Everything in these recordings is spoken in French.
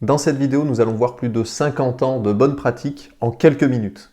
Dans cette vidéo, nous allons voir plus de 50 ans de bonnes pratiques en quelques minutes.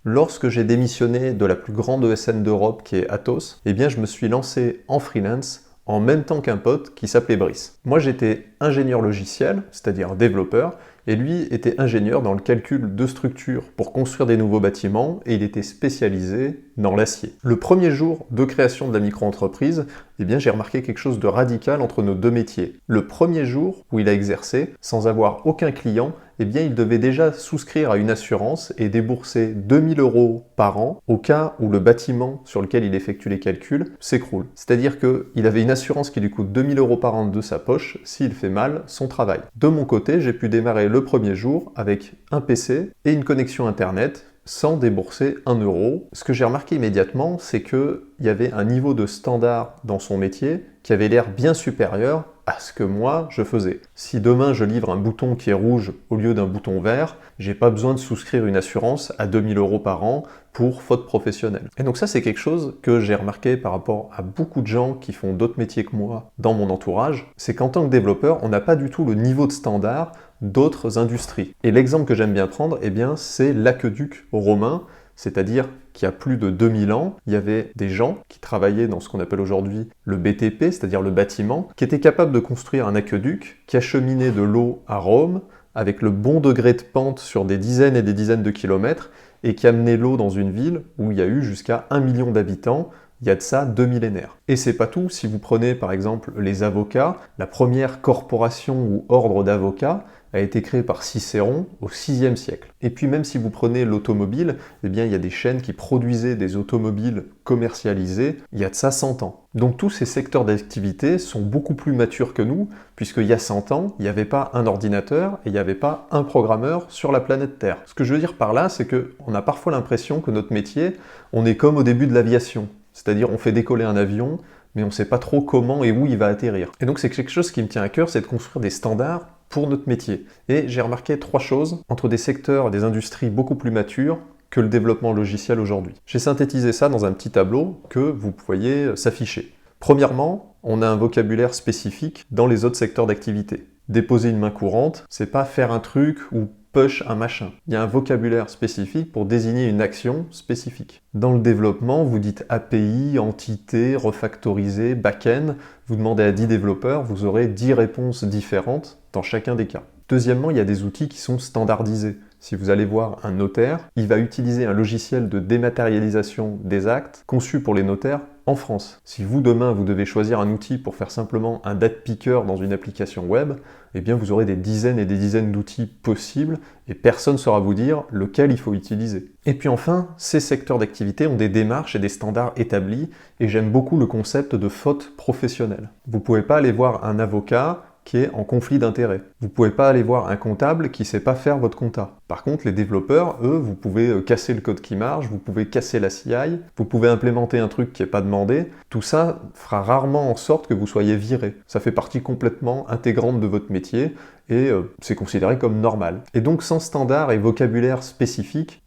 Lorsque j'ai démissionné de la plus grande ESN d'Europe qui est Atos, je me suis lancé en freelance en même temps qu'un pote qui s'appelait Brice. Moi j'étais ingénieur logiciel, c'est-à-dire développeur, et lui était ingénieur dans le calcul de structures pour construire des nouveaux bâtiments, et il était spécialisé dans l'acier. Le premier jour de création de la micro-entreprise, j'ai remarqué quelque chose de radical entre nos deux métiers. Le premier jour où il a exercé, sans avoir aucun client, il devait déjà souscrire à une assurance et débourser 2000 € par an au cas où le bâtiment sur lequel il effectue les calculs s'écroule. C'est-à-dire qu'il avait une assurance qui lui coûte 2000 € par an de sa poche s'il fait mal son travail. De mon côté, j'ai pu démarrer le premier jour avec un PC et une connexion Internet sans débourser 1 €. Ce que j'ai remarqué immédiatement, c'est qu'il y avait un niveau de standard dans son métier qui avait l'air bien supérieur à ce que moi je faisais. Si demain je livre un bouton qui est rouge au lieu d'un bouton vert, j'ai pas besoin de souscrire une assurance à 2000 € par an pour faute professionnelle. Et donc ça c'est quelque chose que j'ai remarqué par rapport à beaucoup de gens qui font d'autres métiers que moi dans mon entourage, c'est qu'en tant que développeur, on n'a pas du tout le niveau de standard d'autres industries. Et l'exemple que j'aime bien prendre, c'est l'aqueduc romain, c'est-à-dire qu'il y a plus de 2000 ans, il y avait des gens qui travaillaient dans ce qu'on appelle aujourd'hui le BTP, c'est-à-dire le bâtiment, qui étaient capables de construire un aqueduc qui acheminait de l'eau à Rome avec le bon degré de pente sur des dizaines et des dizaines de kilomètres et qui amenait l'eau dans une ville où il y a eu jusqu'à 1 million d'habitants il y a de ça 2 millénaires. Et c'est pas tout, si vous prenez par exemple les avocats, la première corporation ou ordre d'avocats a été créée par Cicéron au 6e siècle. Et puis même si vous prenez l'automobile, il y a des chaînes qui produisaient des automobiles commercialisées il y a de ça 100 ans. Donc tous ces secteurs d'activité sont beaucoup plus matures que nous, puisqu'il y a 100 ans, il n'y avait pas un ordinateur et il n'y avait pas un programmeur sur la planète Terre. Ce que je veux dire par là, c'est qu'on a parfois l'impression que notre métier, on est comme au début de l'aviation. C'est-à-dire on fait décoller un avion, mais on ne sait pas trop comment et où il va atterrir. Et donc c'est quelque chose qui me tient à cœur, c'est de construire des standards pour notre métier. Et j'ai remarqué 3 choses entre des secteurs, des industries beaucoup plus matures que le développement logiciel aujourd'hui. J'ai synthétisé ça dans un petit tableau que vous voyez s'afficher. Premièrement, on a un vocabulaire spécifique dans les autres secteurs d'activité. Déposer une main courante, c'est pas faire un truc ou push un machin. Il y a un vocabulaire spécifique pour désigner une action spécifique. Dans le développement, vous dites API, entité, refactoriser, back-end. Vous demandez à 10 développeurs, vous aurez 10 réponses différentes dans chacun des cas. Deuxièmement, il y a des outils qui sont standardisés. Si vous allez voir un notaire, il va utiliser un logiciel de dématérialisation des actes conçu pour les notaires en France. Si vous, demain, vous devez choisir un outil pour faire simplement un date picker dans une application web, vous aurez des dizaines et des dizaines d'outils possibles et personne ne saura vous dire lequel il faut utiliser. Et puis enfin, ces secteurs d'activité ont des démarches et des standards établis et j'aime beaucoup le concept de faute professionnelle. Vous ne pouvez pas aller voir un avocat qui est en conflit d'intérêts. Vous ne pouvez pas aller voir un comptable qui ne sait pas faire votre compta. Par contre, les développeurs, eux, vous pouvez casser le code qui marche, vous pouvez casser la CI, vous pouvez implémenter un truc qui n'est pas demandé. Tout ça fera rarement en sorte que vous soyez viré. Ça fait partie complètement intégrante de votre métier et c'est considéré comme normal. Et donc sans standard et vocabulaire spécifique,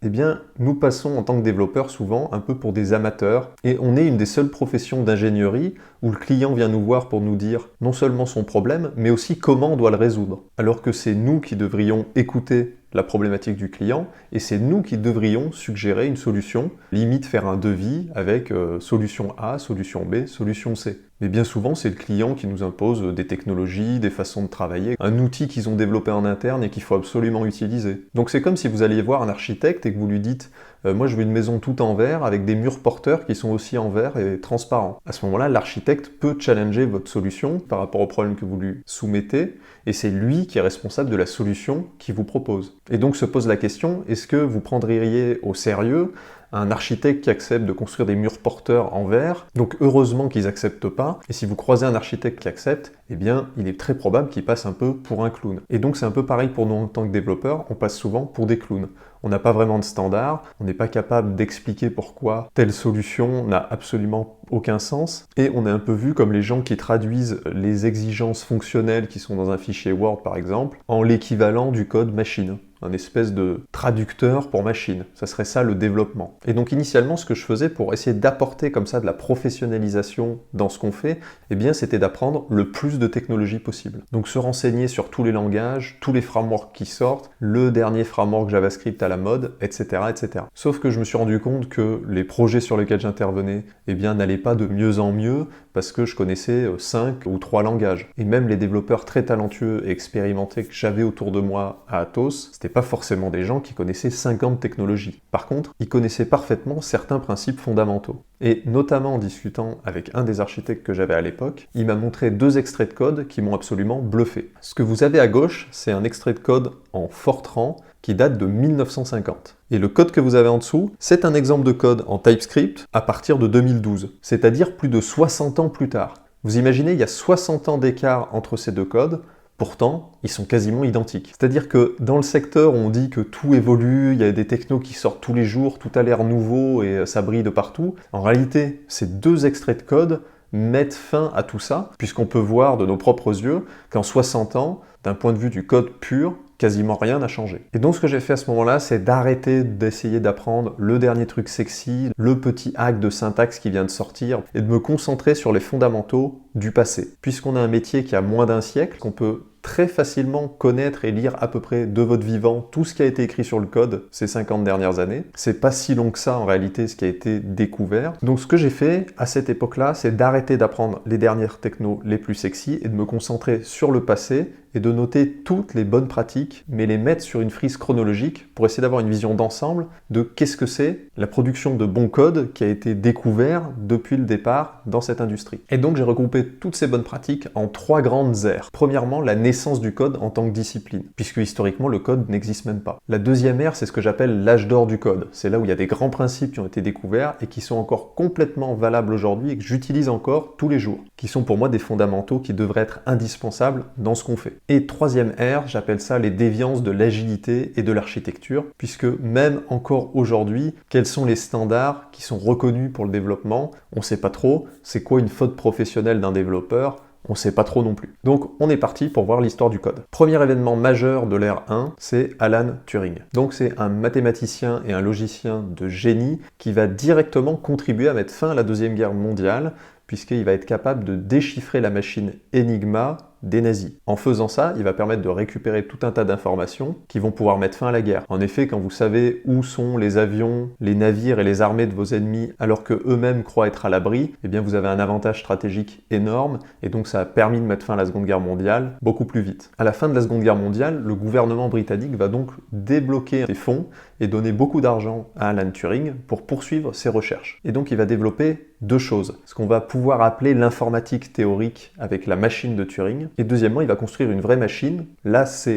nous passons en tant que développeurs souvent un peu pour des amateurs et on est une des seules professions d'ingénierie où le client vient nous voir pour nous dire non seulement son problème, mais aussi comment on doit le résoudre. Alors que c'est nous qui devrions écouter la problématique du client et c'est nous qui devrions suggérer une solution, limite faire un devis avec solution A, solution B, solution C. Mais bien souvent, c'est le client qui nous impose des technologies, des façons de travailler, un outil qu'ils ont développé en interne et qu'il faut absolument utiliser. Donc c'est comme si vous alliez voir un architecte et que vous lui dites moi je veux une maison tout en verre avec des murs porteurs qui sont aussi en verre et transparents. À ce moment-là, l'architecte peut challenger votre solution par rapport au problème que vous lui soumettez et c'est lui qui est responsable de la solution qu'il vous propose. Et donc se pose la question, est-ce que vous prendriez au sérieux un architecte qui accepte de construire des murs porteurs en verre? Donc heureusement qu'ils n'acceptent pas, et si vous croisez un architecte qui accepte, il est très probable qu'il passe un peu pour un clown. Et donc c'est un peu pareil pour nous en tant que développeurs, on passe souvent pour des clowns. On n'a pas vraiment de standard, on n'est pas capable d'expliquer pourquoi telle solution n'a absolument aucun sens, et on est un peu vu comme les gens qui traduisent les exigences fonctionnelles qui sont dans un fichier Word par exemple, en l'équivalent du code machine. un espèce de traducteur pour machine. Ça serait ça le développement. Et donc initialement, ce que je faisais pour essayer d'apporter comme ça de la professionnalisation dans ce qu'on fait, eh bien c'était d'apprendre le plus de technologies possible. Donc se renseigner sur tous les langages, tous les frameworks qui sortent, le dernier framework JavaScript à la mode, etc., etc. Sauf que je me suis rendu compte que les projets sur lesquels j'intervenais, eh bien n'allaient pas de mieux en mieux parce que je connaissais 5 ou 3 langages. Et même les développeurs très talentueux et expérimentés que j'avais autour de moi à Atos, c'était pas forcément des gens qui connaissaient 50 technologies. Par contre, ils connaissaient parfaitement certains principes fondamentaux. Et notamment en discutant avec un des architectes que j'avais à l'époque, il m'a montré 2 extraits de code qui m'ont absolument bluffé. Ce que vous avez à gauche, c'est un extrait de code en Fortran qui date de 1950. Et le code que vous avez en dessous, c'est un exemple de code en TypeScript à partir de 2012, c'est-à-dire plus de 60 ans plus tard. Vous imaginez, il y a 60 ans d'écart entre ces 2 codes, pourtant, ils sont quasiment identiques. C'est-à-dire que dans le secteur, on dit que tout évolue, il y a des technos qui sortent tous les jours, tout a l'air nouveau et ça brille de partout. En réalité, ces 2 extraits de code mettent fin à tout ça, puisqu'on peut voir de nos propres yeux qu'en 60 ans, d'un point de vue du code pur, quasiment rien n'a changé. Et donc ce que j'ai fait à ce moment-là, c'est d'arrêter d'essayer d'apprendre le dernier truc sexy, le petit hack de syntaxe qui vient de sortir, et de me concentrer sur les fondamentaux du passé. Puisqu'on a un métier qui a moins d'un siècle, qu'on peut très facilement connaître et lire à peu près de votre vivant tout ce qui a été écrit sur le code ces 50 dernières années. C'est pas si long que ça en réalité ce qui a été découvert. Donc ce que j'ai fait à cette époque-là, c'est d'arrêter d'apprendre les dernières technos les plus sexy et de me concentrer sur le passé et de noter toutes les bonnes pratiques, mais les mettre sur une frise chronologique pour essayer d'avoir une vision d'ensemble de qu'est-ce que c'est la production de bon code qui a été découvert depuis le départ dans cette industrie. Et donc j'ai regroupé toutes ces bonnes pratiques en 3 grandes aires. Premièrement, la naissance du code en tant que discipline, puisque historiquement le code n'existe même pas. La deuxième ère, c'est ce que j'appelle l'âge d'or du code. C'est là où il y a des grands principes qui ont été découverts et qui sont encore complètement valables aujourd'hui et que j'utilise encore tous les jours, qui sont pour moi des fondamentaux qui devraient être indispensables dans ce qu'on fait. Et troisième ère, j'appelle ça les déviances de l'agilité et de l'architecture, puisque même encore aujourd'hui, quels sont les standards qui sont reconnus pour le développement? On ne sait pas trop. C'est quoi une faute professionnelle d'un développeur? On ne sait pas trop non plus. Donc on est parti pour voir l'histoire du code. Premier événement majeur de l'ère 1, c'est Alan Turing. Donc c'est un mathématicien et un logicien de génie qui va directement contribuer à mettre fin à la Deuxième Guerre mondiale, puisqu'il va être capable de déchiffrer la machine Enigma des nazis. En faisant ça, il va permettre de récupérer tout un tas d'informations qui vont pouvoir mettre fin à la guerre. En effet, quand vous savez où sont les avions, les navires et les armées de vos ennemis alors que eux-mêmes croient être à l'abri, eh bien vous avez un avantage stratégique énorme et donc ça a permis de mettre fin à la Seconde Guerre mondiale beaucoup plus vite. À la fin de la Seconde Guerre mondiale, le gouvernement britannique va donc débloquer des fonds et donner beaucoup d'argent à Alan Turing pour poursuivre ses recherches. Et donc il va développer 2 choses. Ce qu'on va pouvoir appeler l'informatique théorique avec la machine de Turing. Et deuxièmement, il va construire une vraie machine, l'ACE,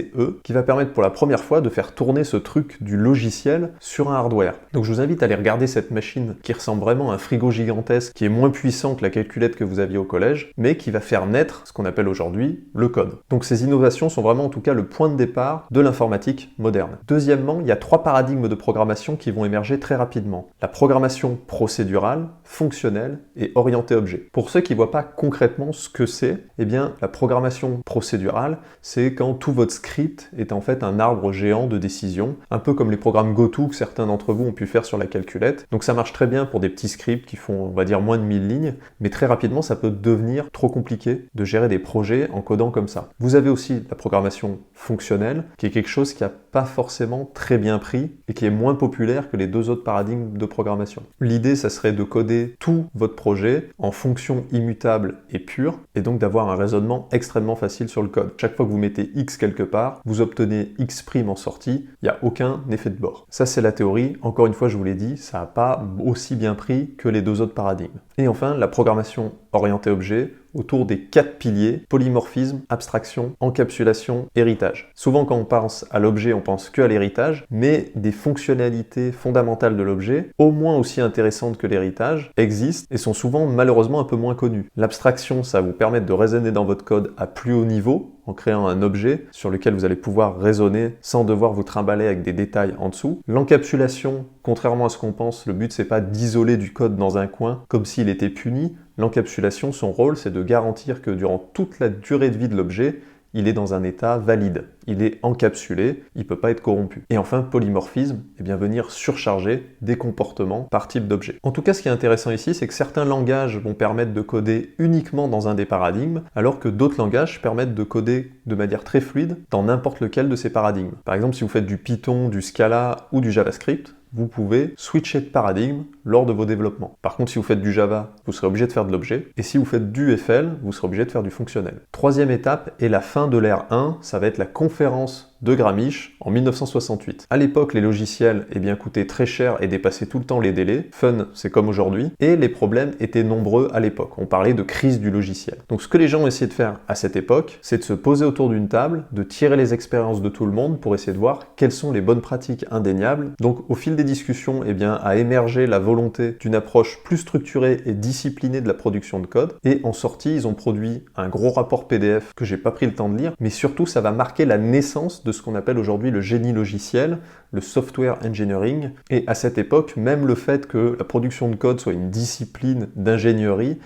qui va permettre pour la première fois de faire tourner ce truc du logiciel sur un hardware. Donc je vous invite à aller regarder cette machine qui ressemble vraiment à un frigo gigantesque, qui est moins puissant que la calculette que vous aviez au collège, mais qui va faire naître ce qu'on appelle aujourd'hui le code. Donc ces innovations sont vraiment en tout cas le point de départ de l'informatique moderne. Deuxièmement, il y a 3 paradigmes de programmation qui vont émerger très rapidement. La programmation procédurale, fonctionnelle et orientée objet. Pour ceux qui ne voient pas concrètement ce que c'est, eh bien la programmation procédurale, c'est quand tout votre script est en fait un arbre géant de décisions, un peu comme les programmes GoTo que certains d'entre vous ont pu faire sur la calculette. Donc ça marche très bien pour des petits scripts qui font, on va dire, moins de 1000 lignes, mais très rapidement ça peut devenir trop compliqué de gérer des projets en codant comme ça. Vous avez aussi la programmation fonctionnelle, qui est quelque chose qui n'a pas forcément très bien pris et qui est moins populaire que les 2 autres paradigmes de programmation. L'idée, ça serait de coder tout votre projet en fonction immutable et pure, et donc d'avoir un raisonnement extrêmement facile sur le code. Chaque fois que vous mettez X quelque part, vous obtenez X' en sortie, il n'y a aucun effet de bord. Ça c'est la théorie, encore une fois je vous l'ai dit, ça n'a pas aussi bien pris que les 2 autres paradigmes. Et enfin, la programmation orientée objet, autour des 4 piliers, polymorphisme, abstraction, encapsulation, héritage. Souvent quand on pense à l'objet, on pense que à l'héritage, mais des fonctionnalités fondamentales de l'objet, au moins aussi intéressantes que l'héritage, existent et sont souvent malheureusement un peu moins connues. L'abstraction, ça va vous permettre de raisonner dans votre code à plus haut niveau, en créant un objet sur lequel vous allez pouvoir raisonner sans devoir vous trimballer avec des détails en dessous. L'encapsulation, contrairement à ce qu'on pense, le but c'est pas d'isoler du code dans un coin comme s'il était puni. L'encapsulation, son rôle, c'est de garantir que durant toute la durée de vie de l'objet, il est dans un état valide. Il est encapsulé, il ne peut pas être corrompu. Et enfin, polymorphisme, eh bien venir surcharger des comportements par type d'objet. En tout cas, ce qui est intéressant ici, c'est que certains langages vont permettre de coder uniquement dans un des paradigmes, alors que d'autres langages permettent de coder de manière très fluide dans n'importe lequel de ces paradigmes. Par exemple, si vous faites du Python, du Scala ou du JavaScript, vous pouvez switcher de paradigme lors de vos développements. Par contre, si vous faites du Java, vous serez obligé de faire de l'objet, et si vous faites du FL, vous serez obligé de faire du fonctionnel. Troisième étape et la fin de l'ère 1, ça va être la conférence de Gramsci en 1968. À l'époque, les logiciels coûtaient très cher et dépassaient tout le temps les délais. Fun, c'est comme aujourd'hui. Et les problèmes étaient nombreux à l'époque. On parlait de crise du logiciel. Donc ce que les gens ont essayé de faire à cette époque, c'est de se poser autour d'une table, de tirer les expériences de tout le monde pour essayer de voir quelles sont les bonnes pratiques indéniables. Donc au fil des discussions, a émergé la volonté d'une approche plus structurée et disciplinée de la production de code. Et en sortie, ils ont produit un gros rapport PDF que j'ai pas pris le temps de lire, mais surtout ça va marquer la naissance de ce qu'on appelle aujourd'hui le génie logiciel, le software engineering. Et à cette époque, même le fait que la production de code soit une discipline d'ingénierie,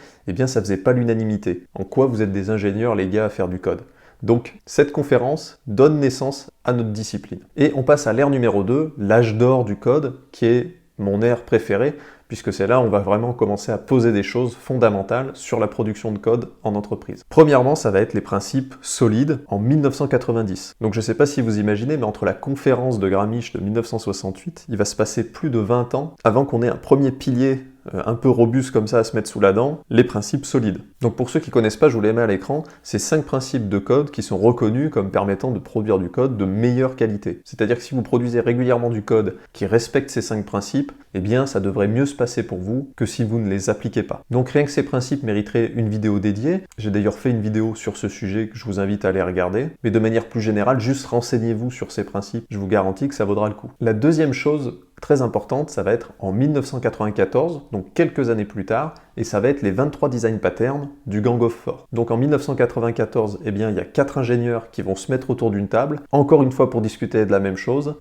ça faisait pas l'unanimité. En quoi vous êtes des ingénieurs, les gars, à faire du code? Donc, cette conférence donne naissance à notre discipline. Et on passe à l'ère numéro 2, l'âge d'or du code, qui est mon ère préférée, puisque c'est là où on va vraiment commencer à poser des choses fondamentales sur la production de code en entreprise. Premièrement, ça va être les principes solides en 1990. Donc je ne sais pas si vous imaginez, mais entre la conférence de Gramsci de 1968, il va se passer plus de 20 ans avant qu'on ait un premier pilier un peu robuste comme ça à se mettre sous la dent, les principes solides. Donc pour ceux qui ne connaissent pas, je vous les mets à l'écran, c'est 5 principes de code qui sont reconnus comme permettant de produire du code de meilleure qualité. C'est-à-dire que si vous produisez régulièrement du code qui respecte ces 5 principes, ça devrait mieux se passer pour vous que si vous ne les appliquez pas. Donc rien que ces principes mériteraient une vidéo dédiée. J'ai d'ailleurs fait une vidéo sur ce sujet que je vous invite à aller regarder. Mais de manière plus générale, juste renseignez-vous sur ces principes. Je vous garantis que ça vaudra le coup. La deuxième chose très importante, ça va être en 1994, donc quelques années plus tard, et ça va être les 23 design patterns du Gang of Four. Donc en 1994, il y a 4 ingénieurs qui vont se mettre autour d'une table, encore une fois pour discuter de la même chose,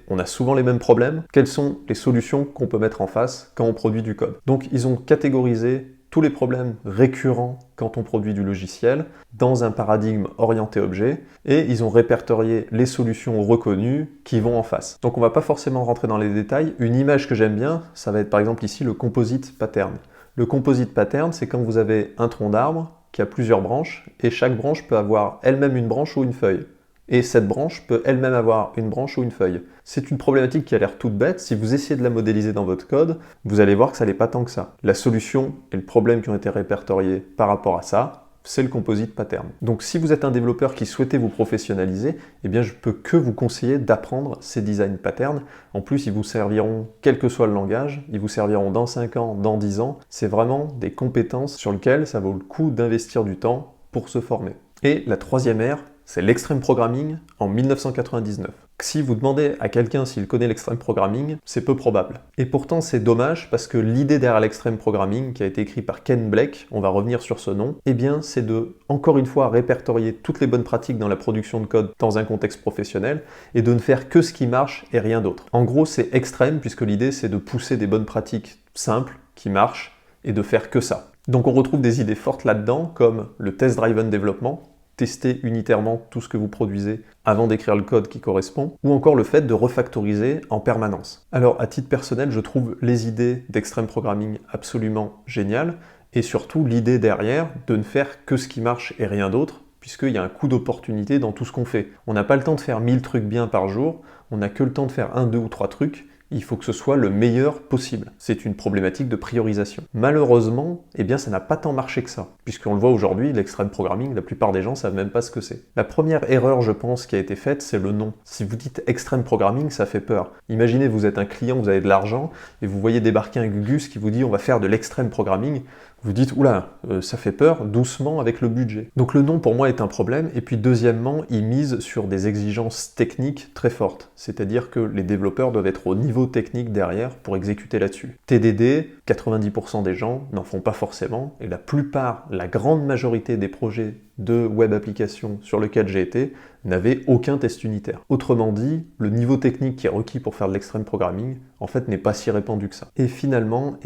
on a souvent les mêmes problèmes, quelles sont les solutions qu'on peut mettre en face quand on produit du code. Donc ils ont catégorisé tous les problèmes récurrents quand on produit du logiciel dans un paradigme orienté objet et ils ont répertorié les solutions reconnues qui vont en face. Donc on va pas forcément rentrer dans les détails. Une image que j'aime bien, ça va être par exemple ici le composite pattern. Le composite pattern, c'est quand vous avez un tronc d'arbre qui a plusieurs branches et chaque branche peut avoir elle-même une branche ou une feuille. Et cette branche peut elle-même avoir une branche ou une feuille. C'est une problématique qui a l'air toute bête. Si vous essayez de la modéliser dans votre code, vous allez voir que ça n'est pas tant que ça. La solution et le problème qui ont été répertoriés par rapport à ça, c'est le composite pattern. Donc si vous êtes un développeur qui souhaitait vous professionnaliser, je peux que vous conseiller d'apprendre ces design patterns. En plus, ils vous serviront, quel que soit le langage, ils vous serviront dans 5 ans, dans 10 ans. C'est vraiment des compétences sur lesquelles ça vaut le coup d'investir du temps pour se former. Et la troisième ère, c'est l'extreme programming en 1999. Si vous demandez à quelqu'un s'il connaît l'extreme programming, c'est peu probable. Et pourtant c'est dommage parce que l'idée derrière l'extreme programming qui a été écrit par Ken Blake, on va revenir sur ce nom, c'est de, encore une fois, répertorier toutes les bonnes pratiques dans la production de code dans un contexte professionnel et de ne faire que ce qui marche et rien d'autre. En gros c'est extrême puisque l'idée c'est de pousser des bonnes pratiques simples qui marchent et de faire que ça. Donc on retrouve des idées fortes là-dedans comme le test-driven development, tester unitairement tout ce que vous produisez avant d'écrire le code qui correspond, ou encore le fait de refactoriser en permanence. Alors à titre personnel, je trouve les idées d'extreme programming absolument géniales, et surtout l'idée derrière de ne faire que ce qui marche et rien d'autre, puisqu'il y a un coût d'opportunité dans tout ce qu'on fait. On n'a pas le temps de faire 1000 trucs bien par jour, on n'a que le temps de faire 1, 2 ou 3 trucs, il faut que ce soit le meilleur possible. C'est une problématique de priorisation. Malheureusement, ça n'a pas tant marché que ça. Puisqu'on le voit aujourd'hui, l'extreme programming, la plupart des gens ne savent même pas ce que c'est. La première erreur, je pense, qui a été faite, c'est le nom. Si vous dites extreme programming, ça fait peur. Imaginez, vous êtes un client, vous avez de l'argent, et vous voyez débarquer un Gugus qui vous dit « on va faire de l'extreme programming ». Vous dites, oula, ça fait peur, doucement avec le budget. Donc le nom pour moi est un problème, et puis deuxièmement, il mise sur des exigences techniques très fortes. C'est-à-dire que les développeurs doivent être au niveau technique derrière pour exécuter là-dessus. TDD, 90% des gens n'en font pas forcément, et la grande majorité des projets de web applications sur lesquels j'ai été n'avaient aucun test unitaire. Autrement dit, le niveau technique qui est requis pour faire de l'extreme programming, en fait, n'est pas si répandu que ça. Et finalement,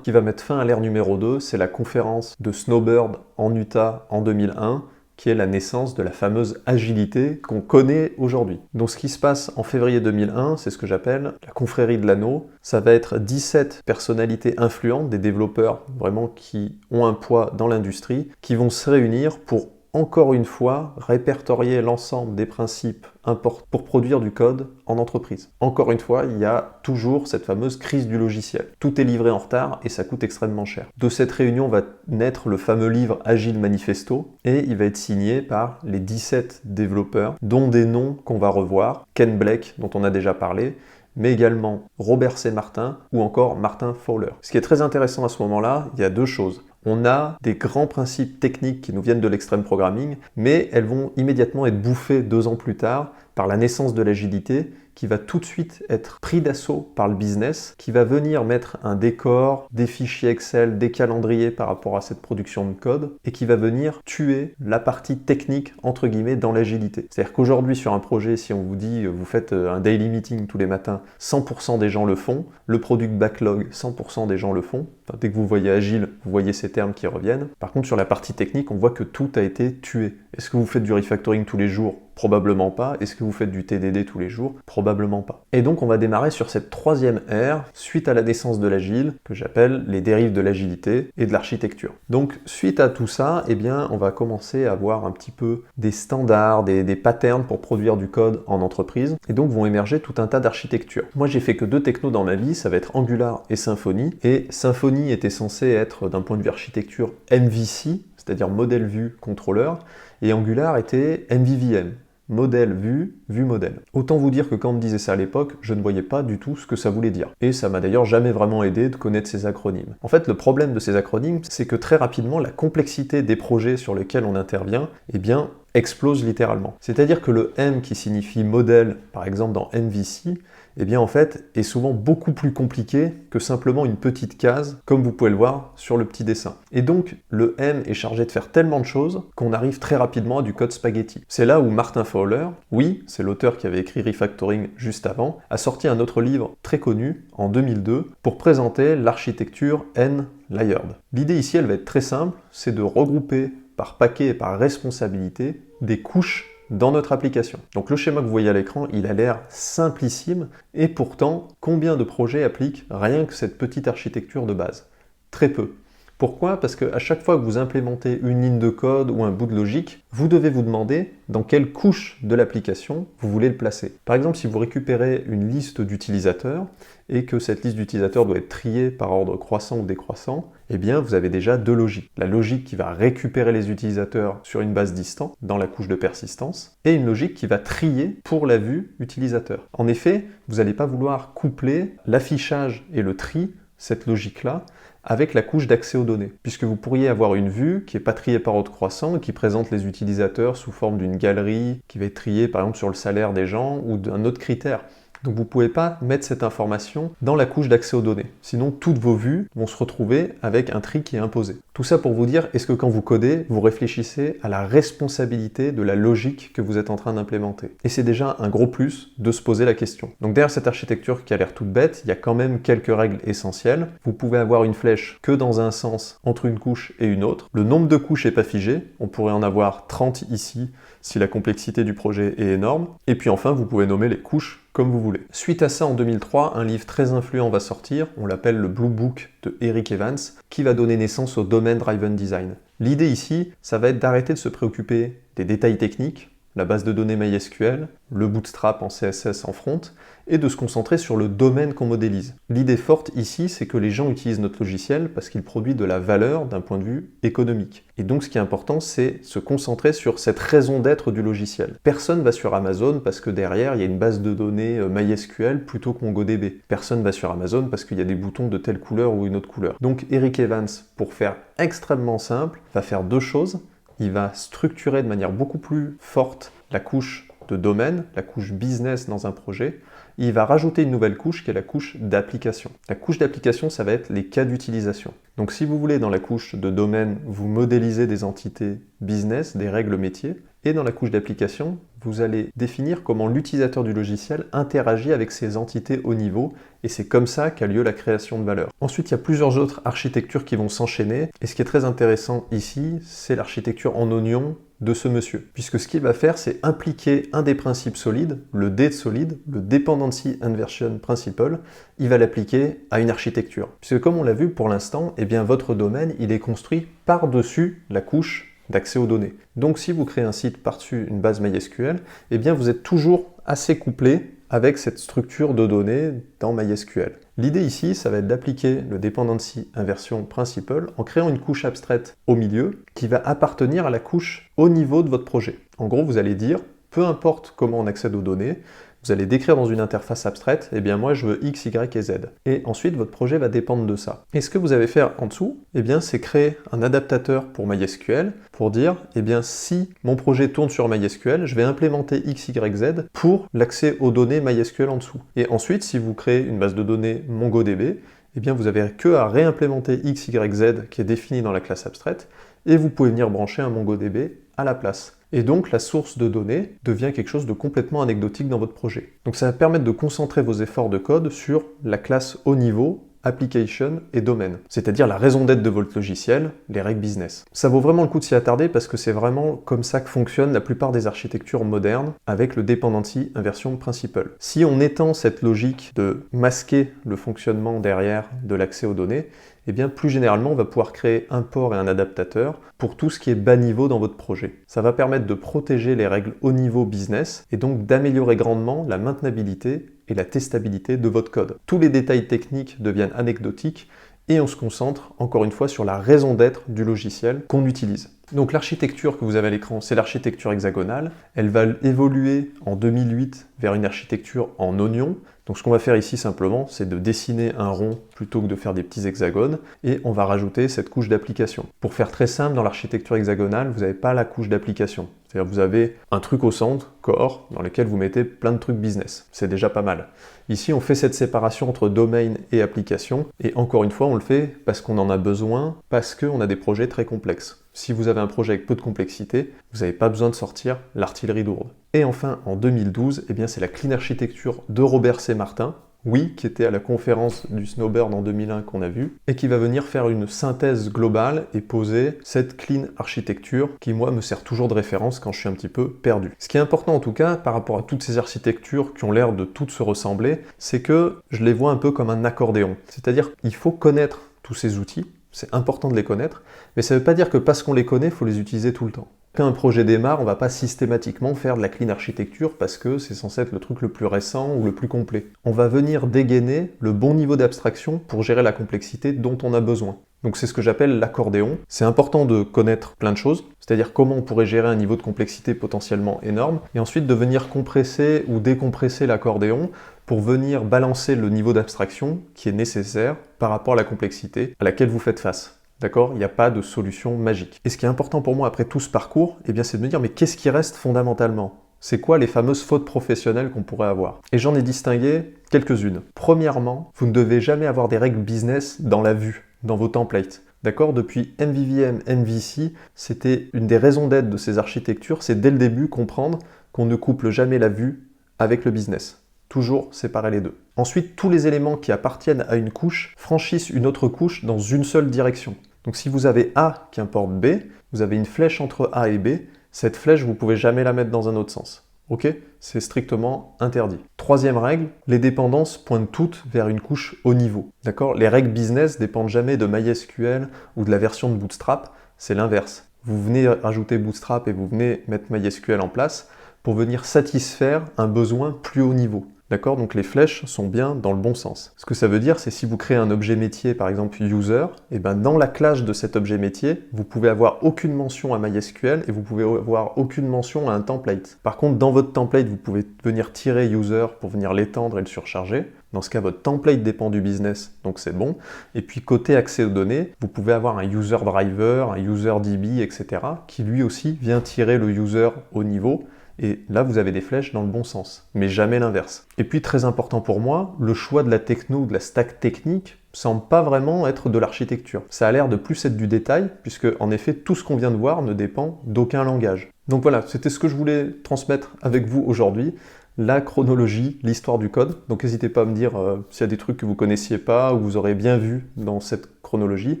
qui va mettre fin à l'ère numéro 2, c'est la conférence de Snowbird en Utah en 2001, qui est la naissance de la fameuse agilité qu'on connaît aujourd'hui. Donc ce qui se passe en février 2001, c'est ce que j'appelle la confrérie de l'anneau. Ça va être 17 personnalités influentes, des développeurs vraiment qui ont un poids dans l'industrie, qui vont se réunir pour encore une fois, répertorier l'ensemble des principes importants pour produire du code en entreprise. Encore une fois, il y a toujours cette fameuse crise du logiciel. Tout est livré en retard et ça coûte extrêmement cher. De cette réunion va naître le fameux livre Agile Manifesto et il va être signé par les 17 développeurs, dont des noms qu'on va revoir, Ken Blake, dont on a déjà parlé, mais également Robert C. Martin ou encore Martin Fowler. Ce qui est très intéressant à ce moment-là, il y a deux choses. On a des grands principes techniques qui nous viennent de l'extreme programming, mais elles vont immédiatement être bouffées 2 ans plus tard par la naissance de l'agilité, qui va tout de suite être pris d'assaut par le business, qui va venir mettre un décor, des fichiers Excel, des calendriers par rapport à cette production de code, et qui va venir tuer la partie technique, entre guillemets, dans l'agilité. C'est-à-dire qu'aujourd'hui, sur un projet, si on vous dit, vous faites un daily meeting tous les matins, 100% des gens le font, le product backlog, 100% des gens le font. Enfin, dès que vous voyez agile, vous voyez ces termes qui reviennent. Par contre, sur la partie technique, on voit que tout a été tué. Est-ce que vous faites du refactoring tous les jours ? Probablement pas. Est-ce que vous faites du TDD tous les jours? Probablement pas. Et donc on va démarrer sur cette troisième ère, suite à la naissance de l'agile, que j'appelle les dérives de l'agilité et de l'architecture. Donc suite à tout ça, eh bien, on va commencer à voir un petit peu des standards, des patterns pour produire du code en entreprise, et donc vont émerger tout un tas d'architectures. Moi j'ai fait que 2 technos dans ma vie, ça va être Angular et Symfony, et Symfony était censé être d'un point de vue architecture MVC, c'est-à-dire modèle vue contrôleur, et Angular était MVVM. Modèle, vue, vue modèle. Autant vous dire que quand on me disait ça à l'époque, je ne voyais pas du tout ce que ça voulait dire. Et ça m'a d'ailleurs jamais vraiment aidé de connaître ces acronymes. En fait, le problème de ces acronymes, c'est que très rapidement, la complexité des projets sur lesquels on intervient, eh bien, explose littéralement. C'est-à-dire que le M qui signifie modèle, par exemple dans MVC, eh bien en fait, est souvent beaucoup plus compliqué que simplement une petite case, comme vous pouvez le voir sur le petit dessin. Et donc, le M est chargé de faire tellement de choses qu'on arrive très rapidement à du code spaghetti. C'est là où Martin Fowler, oui, c'est l'auteur qui avait écrit Refactoring juste avant, a sorti un autre livre très connu, en 2002, pour présenter l'architecture N-layered. L'idée ici, elle va être très simple, c'est de regrouper par paquet et par responsabilité des couches dans notre application. Donc le schéma que vous voyez à l'écran, il a l'air simplissime, et pourtant, combien de projets appliquent rien que cette petite architecture de base? Très peu. Pourquoi? Parce qu'à chaque fois que vous implémentez une ligne de code ou un bout de logique, vous devez vous demander dans quelle couche de l'application vous voulez le placer. Par exemple, si vous récupérez une liste d'utilisateurs et que cette liste d'utilisateurs doit être triée par ordre croissant ou décroissant, eh bien vous avez déjà 2 logiques. La logique qui va récupérer les utilisateurs sur une base distante, dans la couche de persistance, et une logique qui va trier pour la vue utilisateur. En effet, vous n'allez pas vouloir coupler l'affichage et le tri, cette logique-là, avec la couche d'accès aux données, puisque vous pourriez avoir une vue qui n'est pas triée par ordre croissant et qui présente les utilisateurs sous forme d'une galerie qui va être triée par exemple sur le salaire des gens ou d'un autre critère. Donc vous ne pouvez pas mettre cette information dans la couche d'accès aux données. Sinon, toutes vos vues vont se retrouver avec un tri qui est imposé. Tout ça pour vous dire, est-ce que quand vous codez, vous réfléchissez à la responsabilité de la logique que vous êtes en train d'implémenter? Et c'est déjà un gros plus de se poser la question. Donc derrière cette architecture qui a l'air toute bête, il y a quand même quelques règles essentielles. Vous pouvez avoir une flèche que dans un sens entre une couche et une autre. Le nombre de couches n'est pas figé. On pourrait en avoir 30 ici si la complexité du projet est énorme. Et puis enfin, vous pouvez nommer les couches comme vous voulez. Suite à ça, en 2003, un livre très influent va sortir, on l'appelle le Blue Book de Eric Evans, qui va donner naissance au Domain Driven Design. L'idée ici, ça va être d'arrêter de se préoccuper des détails techniques, la base de données MySQL, le bootstrap en CSS en front, et de se concentrer sur le domaine qu'on modélise. L'idée forte ici, c'est que les gens utilisent notre logiciel parce qu'il produit de la valeur d'un point de vue économique. Et donc ce qui est important, c'est se concentrer sur cette raison d'être du logiciel. Personne va sur Amazon parce que derrière, il y a une base de données MySQL plutôt que MongoDB. Personne va sur Amazon parce qu'il y a des boutons de telle couleur ou une autre couleur. Donc Eric Evans, pour faire extrêmement simple, va faire 2 choses. Il va structurer de manière beaucoup plus forte la couche de domaine, la couche business dans un projet. Il va rajouter une nouvelle couche qui est la couche d'application. La couche d'application, ça va être les cas d'utilisation. Donc si vous voulez, dans la couche de domaine, vous modélisez des entités business, des règles métiers, et dans la couche d'application, vous allez définir comment l'utilisateur du logiciel interagit avec ces entités haut niveau, et c'est comme ça qu'a lieu la création de valeur. Ensuite, il y a plusieurs autres architectures qui vont s'enchaîner, et ce qui est très intéressant ici, c'est l'architecture en oignon de ce monsieur. Puisque ce qu'il va faire, c'est impliquer un des principes solides, le D de solide, le Dependency Inversion Principle, il va l'appliquer à une architecture. Puisque comme on l'a vu pour l'instant, eh bien votre domaine, il est construit par-dessus la couche d'accès aux données. Donc si vous créez un site par-dessus une base MySQL, eh bien vous êtes toujours assez couplé avec cette structure de données dans MySQL. L'idée ici, ça va être d'appliquer le Dependency Inversion Principle en créant une couche abstraite au milieu qui va appartenir à la couche au niveau de votre projet. En gros, vous allez dire, peu importe comment on accède aux données, vous allez décrire dans une interface abstraite, eh bien moi je veux X, Y et Z. Et ensuite, votre projet va dépendre de ça. Et ce que vous avez fait en dessous, eh bien c'est créer un adaptateur pour MySQL pour dire, eh bien si mon projet tourne sur MySQL, je vais implémenter X, Y, Z pour l'accès aux données MySQL en dessous. Et ensuite, si vous créez une base de données MongoDB, eh bien vous avez que à réimplémenter X, Y, Z qui est défini dans la classe abstraite, et vous pouvez venir brancher un MongoDB à la place. Et donc la source de données devient quelque chose de complètement anecdotique dans votre projet. Donc ça va permettre de concentrer vos efforts de code sur la classe haut niveau, application et domaine, c'est-à-dire la raison d'être de votre logiciel, les règles business. Ça vaut vraiment le coup de s'y attarder parce que c'est vraiment comme ça que fonctionnent la plupart des architectures modernes avec le Dependency Inversion Principle. Si on étend cette logique de masquer le fonctionnement derrière de l'accès aux données, eh bien plus généralement on va pouvoir créer un port et un adaptateur pour tout ce qui est bas niveau dans votre projet. Ça va permettre de protéger les règles haut niveau business et donc d'améliorer grandement la maintenabilité et la testabilité de votre code. Tous les détails techniques deviennent anecdotiques et on se concentre encore une fois sur la raison d'être du logiciel qu'on utilise. Donc l'architecture que vous avez à l'écran, c'est l'architecture hexagonale. Elle va évoluer en 2008 vers une architecture en oignon. Donc ce qu'on va faire ici simplement, c'est de dessiner un rond plutôt que de faire des petits hexagones, et on va rajouter cette couche d'application. Pour faire très simple, dans l'architecture hexagonale, vous n'avez pas la couche d'application. C'est-à-dire vous avez un truc au centre, core, dans lequel vous mettez plein de trucs business. C'est déjà pas mal. Ici, on fait cette séparation entre domaine et application, et encore une fois, on le fait parce qu'on en a besoin, parce qu'on a des projets très complexes. Si vous avez un projet avec peu de complexité, vous n'avez pas besoin de sortir l'artillerie lourde. Et enfin, en 2012, eh bien, c'est la clean architecture de Robert C. Martin, oui, qui était à la conférence du Snowbird en 2001 qu'on a vu, et qui va venir faire une synthèse globale et poser cette clean architecture qui, moi, me sert toujours de référence quand je suis un petit peu perdu. Ce qui est important en tout cas, par rapport à toutes ces architectures qui ont l'air de toutes se ressembler, c'est que je les vois un peu comme un accordéon. C'est-à-dire qu'il faut connaître tous ces outils, c'est important de les connaître, mais ça ne veut pas dire que parce qu'on les connaît, il faut les utiliser tout le temps. Quand un projet démarre, on ne va pas systématiquement faire de la clean architecture parce que c'est censé être le truc le plus récent ou le plus complet. On va venir dégainer le bon niveau d'abstraction pour gérer la complexité dont on a besoin. Donc c'est ce que j'appelle l'accordéon. C'est important de connaître plein de choses, c'est-à-dire comment on pourrait gérer un niveau de complexité potentiellement énorme, et ensuite de venir compresser ou décompresser l'accordéon pour venir balancer le niveau d'abstraction qui est nécessaire par rapport à la complexité à laquelle vous faites face. D'accord ? Il n'y a pas de solution magique. Et ce qui est important pour moi après tout ce parcours, eh bien, c'est de me dire, mais qu'est-ce qui reste fondamentalement ? C'est quoi les fameuses fautes professionnelles qu'on pourrait avoir ? Et j'en ai distingué quelques-unes. Premièrement, vous ne devez jamais avoir des règles business dans la vue, dans vos templates. D'accord ? Depuis MVVM, MVC, c'était une des raisons d'être de ces architectures, c'est dès le début comprendre qu'on ne couple jamais la vue avec le business. Toujours séparer les deux. Ensuite, tous les éléments qui appartiennent à une couche franchissent une autre couche dans une seule direction. Donc si vous avez A qui importe B, vous avez une flèche entre A et B, cette flèche, vous ne pouvez jamais la mettre dans un autre sens. Ok ? C'est strictement interdit. Troisième règle, les dépendances pointent toutes vers une couche haut niveau. D'accord ? Les règles business dépendent jamais de MySQL ou de la version de Bootstrap, c'est l'inverse. Vous venez rajouter Bootstrap et vous venez mettre MySQL en place pour venir satisfaire un besoin plus haut niveau. D'accord ? Donc les flèches sont bien dans le bon sens. Ce que ça veut dire, c'est si vous créez un objet métier, par exemple user, et ben dans la classe de cet objet métier, vous pouvez avoir aucune mention à MySQL et vous pouvez avoir aucune mention à un template. Par contre, dans votre template, vous pouvez venir tirer user pour venir l'étendre et le surcharger. Dans ce cas, votre template dépend du business, donc c'est bon. Et puis côté accès aux données, vous pouvez avoir un user driver, un user DB, etc. qui lui aussi vient tirer le user au niveau. Et là, vous avez des flèches dans le bon sens, mais jamais l'inverse. Et puis, très important pour moi, le choix de la techno, de la stack technique, semble pas vraiment être de l'architecture. Ça a l'air de plus être du détail, puisque en effet, tout ce qu'on vient de voir ne dépend d'aucun langage. Donc voilà, c'était ce que je voulais transmettre avec vous aujourd'hui, la chronologie, l'histoire du code. Donc n'hésitez pas à me dire s'il y a des trucs que vous connaissiez pas, ou vous aurez bien vu dans cette chronologie.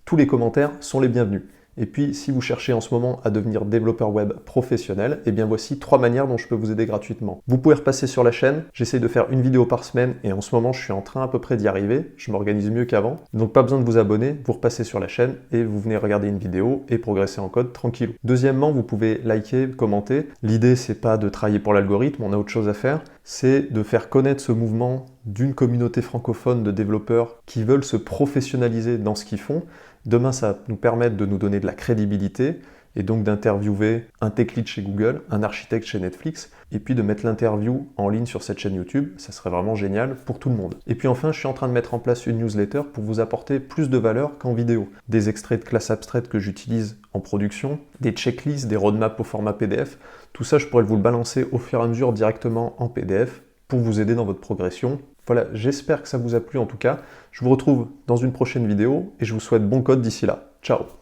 Tous les commentaires sont les bienvenus. Et puis, si vous cherchez en ce moment à devenir développeur web professionnel, eh bien voici 3 manières dont je peux vous aider gratuitement. Vous pouvez repasser sur la chaîne, j'essaie de faire une vidéo par semaine et en ce moment je suis en train à peu près d'y arriver, je m'organise mieux qu'avant. Donc pas besoin de vous abonner, vous repassez sur la chaîne et vous venez regarder une vidéo et progresser en code tranquille. Deuxièmement, vous pouvez liker, commenter. L'idée c'est pas de travailler pour l'algorithme, on a autre chose à faire, c'est de faire connaître ce mouvement d'une communauté francophone de développeurs qui veulent se professionnaliser dans ce qu'ils font. Demain, ça va nous permettre de nous donner de la crédibilité et donc d'interviewer un tech lead chez Google, un architecte chez Netflix, et puis de mettre l'interview en ligne sur cette chaîne YouTube. Ça serait vraiment génial pour tout le monde. Et puis enfin, je suis en train de mettre en place une newsletter pour vous apporter plus de valeur qu'en vidéo. Des extraits de classes abstraites que j'utilise en production, des checklists, des roadmaps au format PDF. Tout ça, je pourrais vous le balancer au fur et à mesure directement en PDF pour vous aider dans votre progression. Voilà, j'espère que ça vous a plu en tout cas. Je vous retrouve dans une prochaine vidéo et je vous souhaite bon code d'ici là. Ciao!